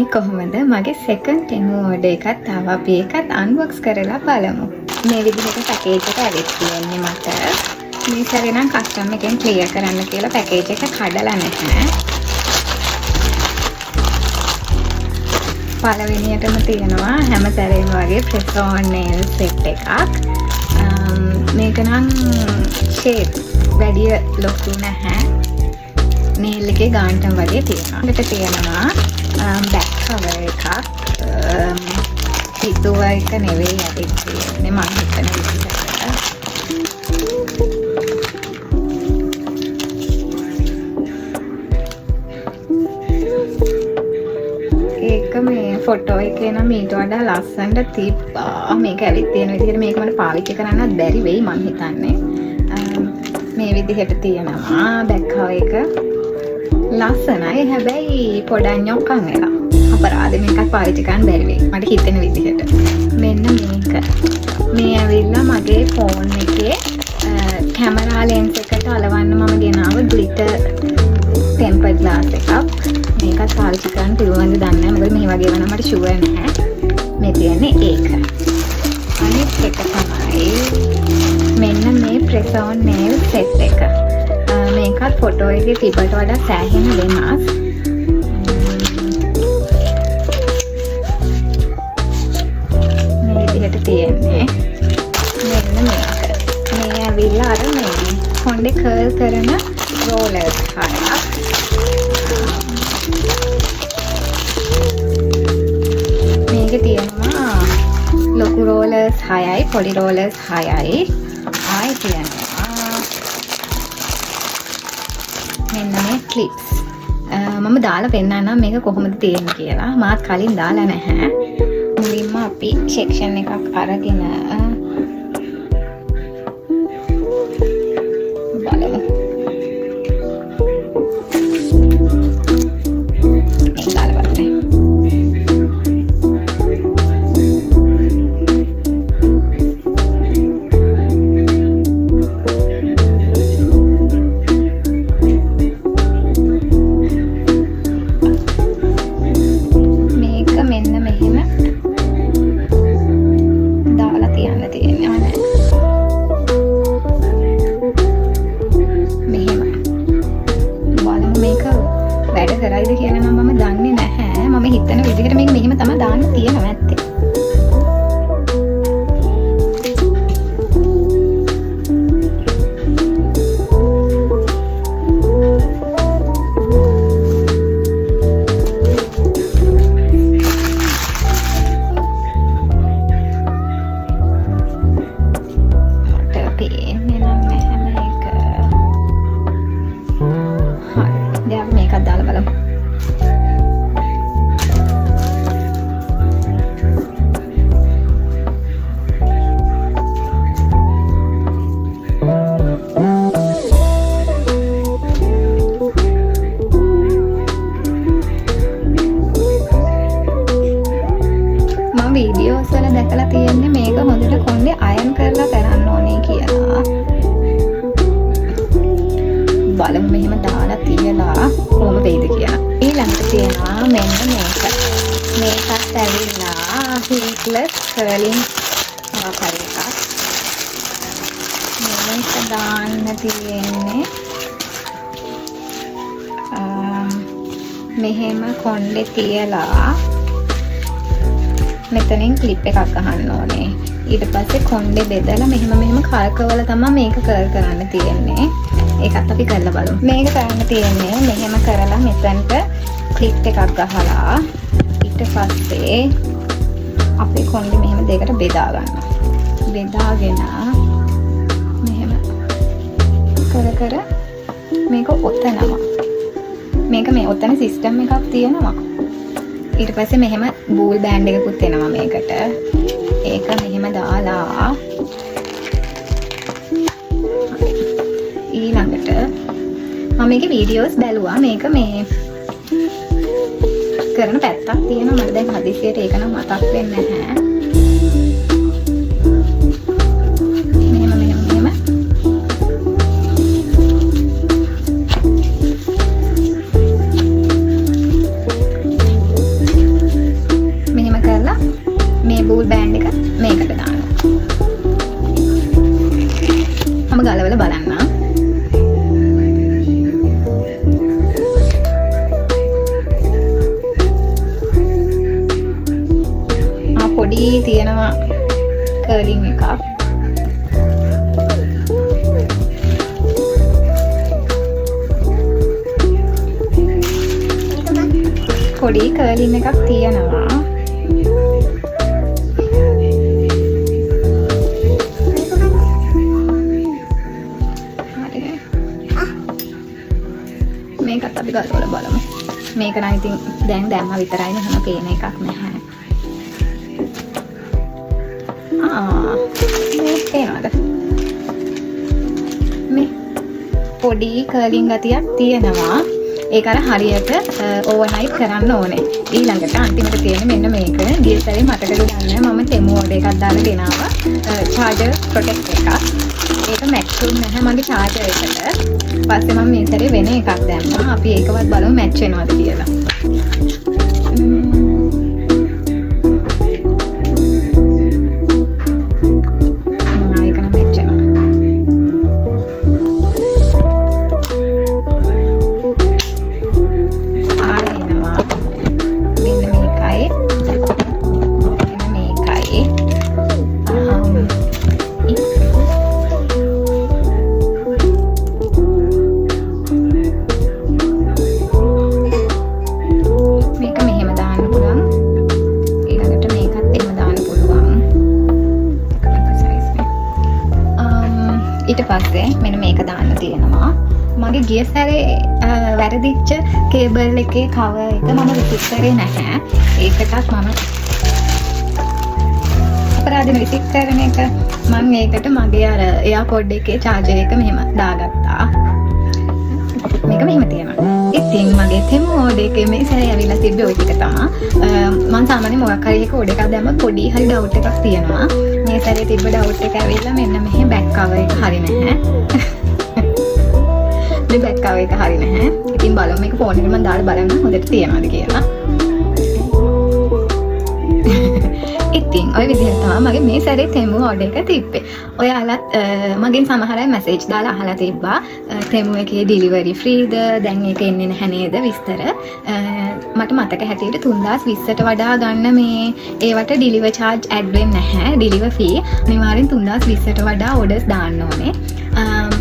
Hi කොහොමද මගේ second ටෙමු order එකත් ආවා අපි ඒකත් අන්බොක්ස් කරලා බලමු. මේ විදිහට පැකේජ් එක ඇවිත් තියෙන්නේ මට. මේ සැරේ නම් කස්ටම් එකෙන් ක්ලියර් කරන්න කියලා පැකේජ් එක කඩලා නැහැ. පළවෙනියටම තියෙනවා හැම සැරේම වගේ press on nail set එකක්. මේක නම් shape වැඩි ලොකු නැහැ. nail එකේ ගානටම වගේ තියෙනවා. ඊට තියෙනවා back cover එකක්. හිතුව එක නෙවෙයි ඇවිත් තියෙන්නේ මම හිතන විදිහට. ඒක මේ ෆොටෝ එකේ නම් ඊට වඩා ලස්සනට තිබ්බා. මේක ඇවිත් තියෙන විදිහට මේක මට පාවිච්චි කරන්නත් බැරි වෙයි මම හිතන්නේ. මේ විදිහට තියෙනවා back cover එක. ලස්සනයි හැබැයි පොඩක් කන් වෙලා. අපරාධ මේකත් පාවිච්චි කරන්න බැරි වෙයි. මට හිතෙන විදිහට. මෙන්න මේක. මේ ඇවිල්ලා මගේ ෆෝන් එකේ කැමරා ලෙන්ස් එකට අලවන්න මම ගෙනාව ග්ලිටර් ටෙම්පර්ඩ් ග්ලාස් එකක්. මේකත් පාවිච්චි කරන්න පුළුවන්ද දන්නේ නැහැ. මොකද මේ වගේ වුණා මට ෂුවර් නැහැ. මේ තියෙන්නේ ඒක. අනිත් එක තමයි මෙන්න මේ press on nail set එක. මේකත් ෆොටෝ එකේ තිබ්බට වඩා සෑහෙන වෙනස්. මේ විදිහට තියෙන්නේ. මෙන්න මේක. මේ ඇවිල්ලා අර මේ කොණ්ඩේ කර්ල් කරන රෝලර්ස් හරක්. මේකේ තියෙනවා ලොකු රෝලර්ස් 6යි පොඩි රෝලර්ස් 6යි. ආයි තියෙනවා මෙන්න මේ ක්ලිප්ස්. මම දාලා පෙන්නන්නම් මේක කොහොමද තියෙන්නේ කියලා. මාත් කලින් දාලා නැහැ. මුලින්ම අපි සෙක්ෂන් එකක් අරගෙන බලමු. මේක දාලා බලන්න. කරයිද කියලා නම් මම දන්නේ නැහැ. මම හිතන විදිහට මේක මෙහෙම තමයි දාන්න තියෙනවා ඇත්තේ. වීඩියෝස් වල දැකලා තියෙන්නේ මේක හොඳට කොණ්ඩේ අයන් කරලා කරන්න ඕනේ කියලා. බලමු මෙහෙම දාලා තියලා කොහොම වෙයිද කියලා. ඊළඟට තියෙනවා මෙන්න මේක. මේකත් ඇවිල්ලා heatless curling ආකාරය එකක්. මේක දාන්න තියෙන්නේ මෙහෙම කොණ්ඩේ තියලා මෙතනින් ක්ලිප් එකක් ගහන්න ඕනේ. ඊට පස්සේ කොණ්ඩේ බෙදලා මෙහෙම කල්කවල තමයි මේක කර්ල් කරන්න තියෙන්නේ. ඒකත් අපි කරලා බලමු. මේක කරන්න තියෙන්නේ මෙහෙම කරලා මෙතනට ක්ලිප් එකක් ගහලා ඊට පස්සේ අපේ කොණ්ඩේ මෙහෙම දෙකට බෙදා ගන්නවා. බෙදාගෙන මෙහෙම කර මේක ඔතනවා. මේක මේ ඔතන සිස්ටම් එකක් තියෙනවා. ඊට පස්සේ මෙහෙම බූල් බෑන්ඩ් එකකුත් එනවා මේකට. ඒක මෙහෙම දාලා ඊළඟට මම මේකේ වීඩියෝස් බැලුවා. මේක මේ කරන පැත්තක් තියෙනවා. මට දැන් හදිසියට ඒක නම් මතක් වෙන්නේ නැහැ. තියෙනවා කර්ලින් එකක්. පොඩි කර්ලින් එකක් තියෙනවා. මේකත් අපි ගලවලා බලමු. මේක නම් ඉතින් දැන් දැම්ම විතරයි නේ, හැම පේන එකක් නැහැ. මේ පේනවද? මේ පොඩි කර්ලින් ගතියක් තියෙනවා. ඒක අර හරියට ඕවර්නයිට් කරන්න ඕනේ. ඊළඟට අන්තිමට තියෙන්නේ මෙන්න මේක. ගිය සැරේ මතකද දන්නේ මම තෙමු ඕඩර් එකක් දාලා ගෙනාවා. චාර්ජර් ප්‍රොටෙක්ට් එකක්. ඒක මැච් වුනේ නැහැ මගේ චාර්ජර් එකට. පස්සේ මම මේ සැරේ වෙන එකක් දැම්මා. අපි ඒකවත් බලමු මැච් වෙනවද කියලා. ඊට පස්සේ මෙන්න මේක දාන්න තියෙනවා. මගේ ගිය සැරේ වැරදිච්ච කේබල් එකේ කවර් එක මම රිසිට් කරේ නැහැ. ඒකටත් මම අපරාධෙ රිසිට් කරන එක මම ඒකට මගේ අර එයාපොඩ් එකේ චාර්ජර් එක මෙහෙම දාගත්තා. මේක මෙහෙම තියෙනවා. ඉතින් මගේ තෙමු ඕඩර් එකේ මේ සැරේ ඇවිල්ලා තිබ්බේ ওই ටික තමයි. මම සාමාන්‍යයෙන් මොකක් හරි එක ඕඩර් එකක් දැම්මොත් පොඩි හරි ඩවුට් එකක් තියෙනවා. මේ සැරේ තිබ්බ ඩවුට් එක ඇවිල්ලා මෙන්න මෙහෙ බෑක් කවර් එක හරි නැහැ. මේ බෑක් කවර් එක හරි නැහැ. ඉතින් බලමු මේක ෆෝන් එකේ මම දාලා බලන්න හොඳට තියනවාද කියලා. ඉතින් ඔය විදිහට තමයි මගේ මේ සැරේ තෙමු ඕඩර් එක තිබ්බේ. ඔයාලත් මගෙන් සමහර අය මැසේජ් දාලා අහලා තිබ්බා තෙමු එකේ ඩිලිවරි ෆ්‍රීද දැන් ඒක එන්නේ නැහැ නේද විස්තර. මට මතක හැටියට 3020ට වඩා ගන්න මේ ඒවට ඩිලිවර් charge ඇඩ් වෙන්නේ නැහැ. ඩිලිවර් ෆී අනිවාර්යෙන් 3020ට වඩා orders දාන්න ඕනේ.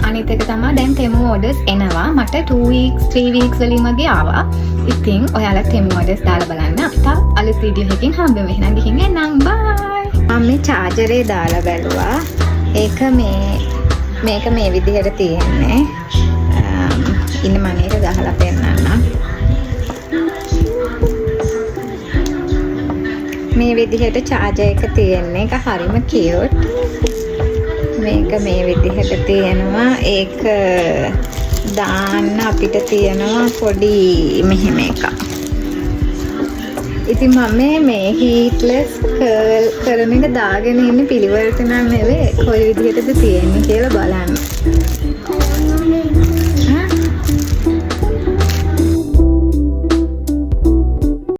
අනිත් එක තමයි දැන් තෙමු orders එනවා. මට 2 weeks 3 weeks වලින් වගේ ආවා. ඉතින් ඔයාලා තෙමු orders දාලා බලන්න. අපිට අලුත් වීඩියෝ එකකින් හම්බෙමු. එහෙනම් ගිහින් එන්නම්. බයි. මම මේ චාර්ජරේ දාලා බැලුවා. ඒක මේක මේ විදිහට තියෙන්නේ. ඉන්න මම මේක ගහලා පෙන්නන්නම්. මේ විදිහට චාර්ජර් එක තියෙන්නේ. ඒක හරිම කියුට්. මේක මේ විදිහට තියෙනවා. ඒක දාන්න අපිට තියෙනවා පොඩි මෙහෙම එකක්. ඉතින් මම මේ හීට්ලස් කර්ල් කරන එක දාගෙන ඉන්නේ පිළිවෙලට නම් නෙවෙයි කොයි විදිහටද තියෙන්නේ කියලා බලන්න.